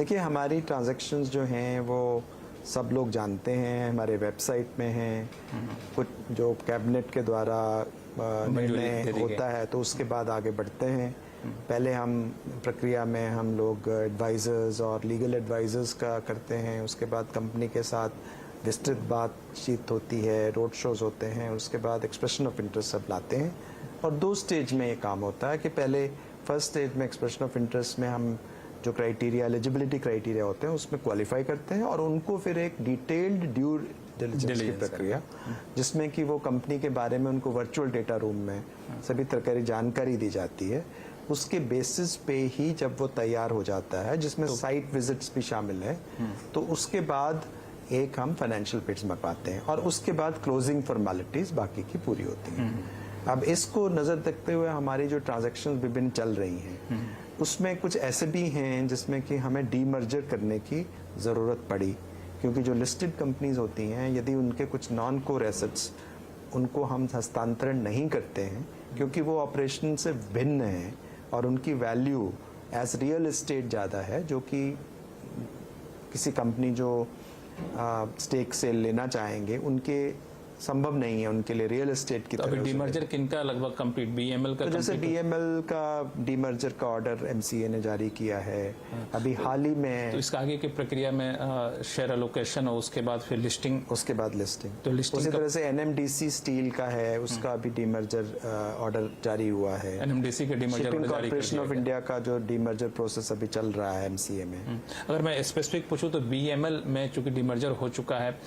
देखिए, हमारी ट्रांजैक्शंस जो हैं वो सब लोग जानते हैं, हमारे वेबसाइट में हैं। कुछ जो कैबिनेट के द्वारा निर्णय होता है तो उसके बाद आगे बढ़ते हैं। पहले हम प्रक्रिया में हम लोग एडवाइज़र्स और लीगल एडवाइज़र्स का करते हैं, उसके बाद कंपनी के साथ विस्तृत बातचीत होती है, रोड शोज़ होते हैं, उसके बाद एक्सप्रेशन ऑफ इंटरेस्ट सब लाते हैं। और 2 स्टेज में ये काम होता है कि पहले फर्स्ट स्टेज में एक्सप्रेशन ऑफ इंटरेस्ट में हम जो क्राइटेरिया, एलिजिबिलिटी क्राइटेरिया होते हैं उसमें क्वालिफाई करते हैं और उनको फिर एक डिटेल्ड ड्यू डिलिजेंस की प्रक्रिया, जिसमें कि वो कंपनी के बारे में उनको वर्चुअल डेटा रूम में सभी तरह की जानकारी दी जाती है। उसके बेसिस पे ही जब वो तैयार हो जाता है, जिसमें साइट विजिट्स भी शामिल है, तो उसके बाद एक हम फाइनेंशियल बिड्स मंगवाते हैं और उसके बाद क्लोजिंग फॉर्मेलिटीज बाकी की पूरी होती हैं। अब इसको नज़र रखते हुए हमारी जो ट्रांजैक्शंस विभिन्न चल रही हैं, उसमें कुछ ऐसे भी हैं जिसमें कि हमें डीमर्जर करने की ज़रूरत पड़ी, क्योंकि जो लिस्टेड कंपनीज होती हैं, यदि उनके कुछ नॉन कोर एसेट्स उनको हम हस्तांतरण नहीं करते हैं क्योंकि वो ऑपरेशन से भिन्न हैं और उनकी वैल्यू एज रियल एस्टेट ज़्यादा है, जो कि किसी कंपनी जो स्टेक से लेना चाहेंगे उनके संभव नहीं है उनके लिए रियल एस्टेट की तरह। डीमर्जर किनका लगभग कंप्लीट, बीएमएल का? तो जैसे बीएमएल का डीमर्जर का ऑर्डर एमसीए ने जारी किया है अभी हाल ही में। तो इसका आगे की प्रक्रिया में शेयर एलोकेशन और उसके बाद फिर लिस्टिंग, उसके बाद लिस्टिंग। तो लिस्टिंग उसी तरह से एनएमडीसी स्टील का है, उसका भी डीमर्जर ऑर्डर जारी हुआ है। एनएमडीसी के डीमर्जर कॉर्पोरेशन ऑफ इंडिया का जो डीमर्जर प्रोसेस अभी चल रहा है एमसीए में। अगर मैं स्पेसिफिक पूछूं तो बीएमएल में चूंकि डीमर्जर हो चुका है,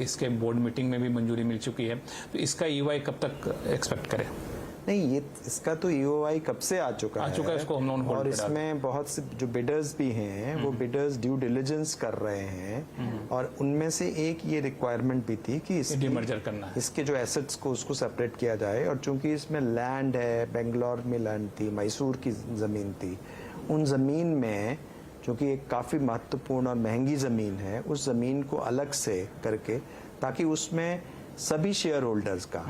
इसके बोर्ड मीटिंग में भी मंजूरी मिल चुकी है, तो इसका ईओआई कब तक एक्सपेक्ट करें? नहीं, ये इसका तो ईओआई कब से आ चुका है, इसको हम लोग और इसमें बहुत से जो बिडर्स भी हैं वो बिडर्स ड्यू डिलिजेंस कर रहे हैं और उनमें से एक ये रिक्वायरमेंट भी थी कि डीमर्जर करना है, इसके जो एसेट्स को उसको सेपरेट किया जाए। और चूंकि इसमें लैंड है, बेंगलोर में लैंड थी, मैसूर की ज़मीन थी, उन ज़मीन में जो कि एक काफ़ी महत्वपूर्ण और महंगी ज़मीन है, उस ज़मीन को अलग से करके ताकि उसमें सभी शेयर होल्डर्स का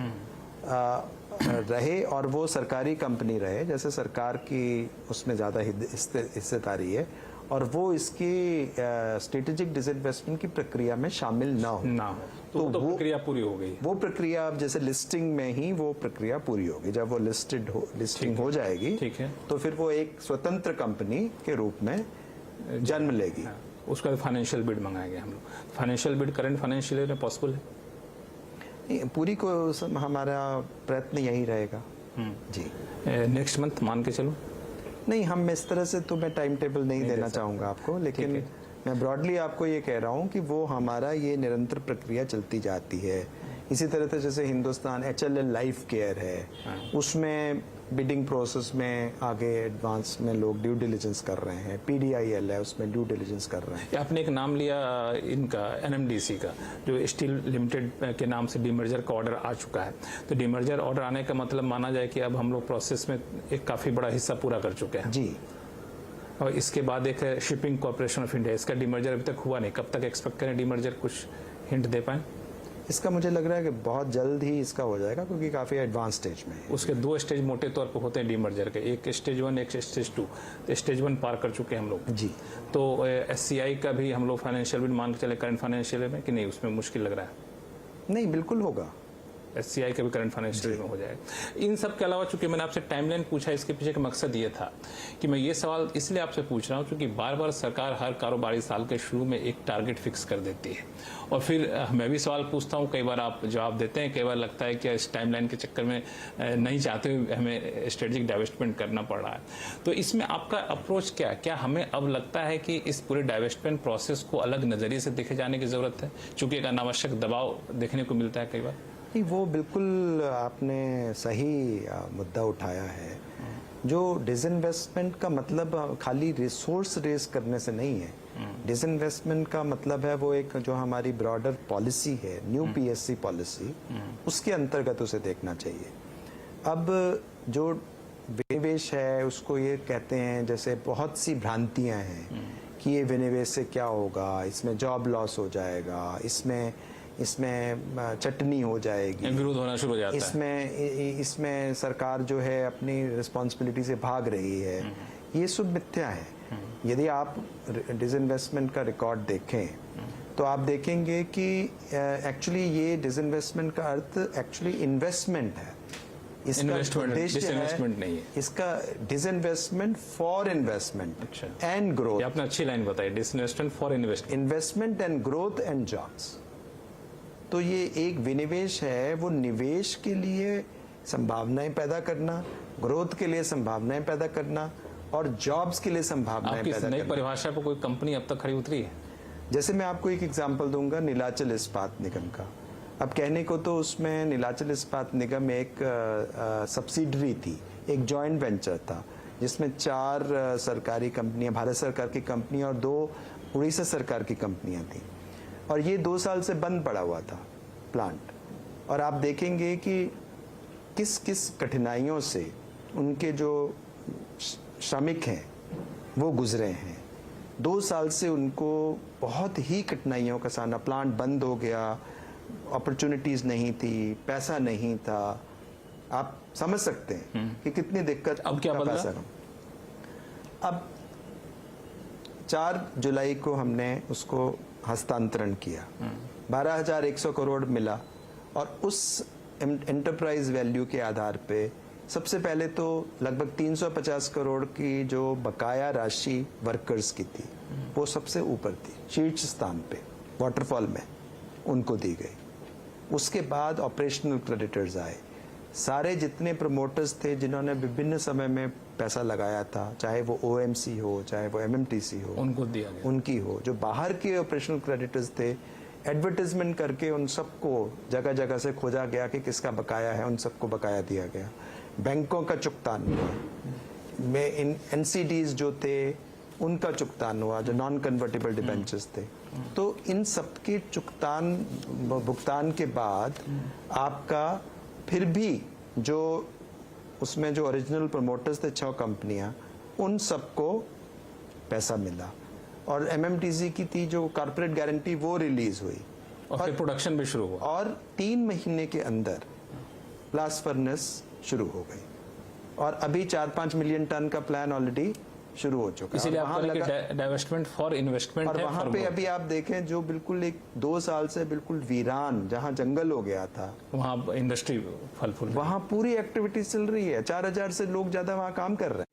रहे और वो सरकारी कंपनी रहे, जैसे सरकार की उसमें ज़्यादा हिस्सेदारी है और वो इसकी स्ट्रेटेजिक डिसइन्वेस्टमेंट की प्रक्रिया में शामिल ना हो। तो वो प्रक्रिया पूरी हो गई। वो प्रक्रिया अब जैसे लिस्टिंग में ही वो प्रक्रिया पूरी होगी। जब वो लिस्टिंग हो जाएगी, ठीक है, तो फिर वो एक स्वतंत्र कंपनी के रूप में जन्म लेगी। उसका फाइनेंशियल बिड मंगाएंगे हम लोग। Financial bid current financial year में पॉसिबल है? पूरी को हमारा प्रयत्न यही रहेगा जी। नेक्स्ट मंथ मान के चलो? नहीं, हम इस तरह से तो मैं टाइम टेबल नहीं देना चाहूँगा आपको, लेकिन मैं ब्रॉडली आपको ये कह रहा हूँ कि वो हमारा ये निरंतर प्रक्रिया चलती जाती है। इसी तरह से जैसे हिंदुस्तान HLL लाइफ केयर है, उसमें बिडिंग प्रोसेस में आगे एडवांस में लोग ड्यू डिलिजेंस कर रहे हैं। PDIL है, उसमें ड्यू डिलिजेंस कर रहे हैं। आपने एक नाम लिया इनका NMDC का, जो स्टील लिमिटेड के नाम से डीमर्जर का ऑर्डर आ चुका है। तो डीमर्जर ऑर्डर आने का मतलब माना जाए कि अब हम लोग प्रोसेस में एक काफ़ी बड़ा हिस्सा पूरा कर चुके हैं जी। और इसके बाद एक शिपिंग कॉर्पोरेशन ऑफ इंडिया, इसका डीमर्जर अभी तक हुआ नहीं। कब तक एक्सपेक्ट करें डीमर्जर? कुछ हिंट दे पाएँ? इसका मुझे लग रहा है कि बहुत जल्द ही इसका हो जाएगा, क्योंकि काफ़ी एडवांस स्टेज में है। उसके 2 स्टेज मोटे तौर पर होते हैं डीमर्जर के, एक स्टेज 1 एक स्टेज 2। तो स्टेज 1 पार कर चुके हैं हम लोग जी। तो SCI का भी हम लोग फाइनेंशियल बिड मान के चले करंट फाइनेंशियल में कि नहीं, उसमें मुश्किल लग रहा है? नहीं, बिल्कुल होगा। SCI का भी करंट फाइनेंशियल में हो जाएगा। इन सब के अलावा चूंकि मैंने आपसे टाइमलाइन पूछा, इसके पीछे का मकसद ये था कि मैं ये सवाल इसलिए आपसे पूछ रहा हूँ क्योंकि बार बार सरकार हर कारोबारी साल के शुरू में एक टारगेट फिक्स कर देती है और फिर मैं भी सवाल पूछता हूँ, कई बार आप जवाब देते हैं, कई बार लगता है कि इस टाइमलाइन के चक्कर में नहीं चाहते हुए हमें स्ट्रेटेजिक डाइवेस्टमेंट करना पड़ रहा है। तो इसमें आपका अप्रोच क्या हमें अब लगता है कि इस पूरे डाइवेस्टमेंट प्रोसेस को अलग नज़रिए से देखे जाने की ज़रूरत है, चूँकि एक अनावश्यक दबाव देखने को मिलता है कई बार? नहीं, वो बिल्कुल आपने सही मुद्दा उठाया है। जो डिसइन्वेस्टमेंट का मतलब खाली रिसोर्स रेस करने से नहीं है। डिसइन्वेस्टमेंट का मतलब है वो एक जो हमारी ब्रॉडर पॉलिसी है, न्यू PSC पॉलिसी, उसके अंतर्गत उसे देखना चाहिए। अब जो विनिवेश है उसको ये कहते हैं, जैसे बहुत सी भ्रांतियां हैं कि ये विनिवेश से क्या होगा, इसमें जॉब लॉस हो जाएगा, इसमें चटनी हो जाएगी, विरोध होना शुरू हो जाता है, इसमें सरकार जो है अपनी रिस्पॉन्सिबिलिटी से भाग रही है। ये सब मिथ्या है। यदि आप डिसइन्वेस्टमेंट का रिकॉर्ड देखें तो आप देखेंगे कि एक्चुअली ये डिसइन्वेस्टमेंट का अर्थ एक्चुअली इन्वेस्टमेंट है। इसका इन्वेस्टमेंट, उद्देश्य डिसइन्वेस्टमेंट नहीं है। इसका डिसइन्वेस्टमेंट फॉर इन्वेस्टमेंट अच्छा। And growth. ये आपने अच्छी लाइन बताई, disinvestment for investment. Investment and growth and jobs. तो ये एक विनिवेश है, वो निवेश के लिए संभावनाएं पैदा करना, ग्रोथ के लिए संभावनाएं पैदा करना और जॉब्स के लिए संभावनाएं आपकी पैदा नई करना। परिभाषा पर कोई कंपनी अब तक खड़ी उतरी है? जैसे मैं आपको एक एग्जांपल दूंगा नीलाचल इस्पात निगम का। अब कहने को तो उसमें नीलाचल इस्पात निगम एक सब्सिडरी थी, एक जॉइंट वेंचर था जिसमें 4 सरकारी कंपनियां, भारत सरकार की कंपनियां और 2 उड़ीसा सरकार की कंपनियां थी और ये 2 साल से बंद पड़ा हुआ था प्लांट। और आप देखेंगे कि किस किस कठिनाइयों से उनके जो श्रमिक हैं वो गुजरे हैं। 2 साल से उनको बहुत ही कठिनाइयों का सामना, प्लांट बंद हो गया, अपॉर्चुनिटीज नहीं थी, पैसा नहीं था। आप समझ सकते हैं कि कितनी दिक्कत। अब क्या बदला? अब 4 जुलाई को हमने उसको हस्तांतरण किया, 12,100 करोड़ मिला और उस एंटरप्राइज वैल्यू के आधार पे सबसे पहले तो लगभग 350 करोड़ की जो बकाया राशि वर्कर्स की थी वो सबसे ऊपर थी, शीर्ष स्थान पे वाटरफॉल में उनको दी गई। उसके बाद ऑपरेशनल क्रेडिटर्स आए, सारे जितने प्रमोटर्स थे जिन्होंने विभिन्न समय में पैसा लगाया था, चाहे वो OMC हो, चाहे वो MMTC हो, उनको दिया गया। उनकी हो, जो बाहर के ऑपरेशनल क्रेडिटर्स थे, एडवर्टाइजमेंट करके उन सबको जगह जगह से खोजा गया कि किसका बकाया है, उन सबको बकाया दिया गया। बैंकों का चुगतान हुआ, में इन NCDs जो थे उनका चुगतान हुआ, जो नॉन कन्वर्टेबल डिबेंचर्स थे। तो इन सबके भुगतान के बाद आपका फिर भी जो उसमें जो ओरिजिनल प्रमोटर्स थे 6 कंपनियां, उन सबको पैसा मिला और MMTC की थी जो कॉर्पोरेट गारंटी वो रिलीज हुई और फिर प्रोडक्शन भी शुरू हुआ और 3 महीने के अंदर ब्लास्ट फर्नेस शुरू हो गई और अभी 4-5 मिलियन टन का प्लान ऑलरेडी शुरू हो चुका है। इसीलिए आप कह रहे हैं कि डाइवेस्टमेंट फॉर इन्वेस्टमेंट और है। वहां पे अभी आप देखें जो बिल्कुल एक 2 साल से बिल्कुल वीरान जहां जंगल हो गया था, वहाँ इंडस्ट्री फल फूल, वहां पूरी एक्टिविटी चल रही है। 4,000 से लोग ज्यादा वहां काम कर रहे हैं।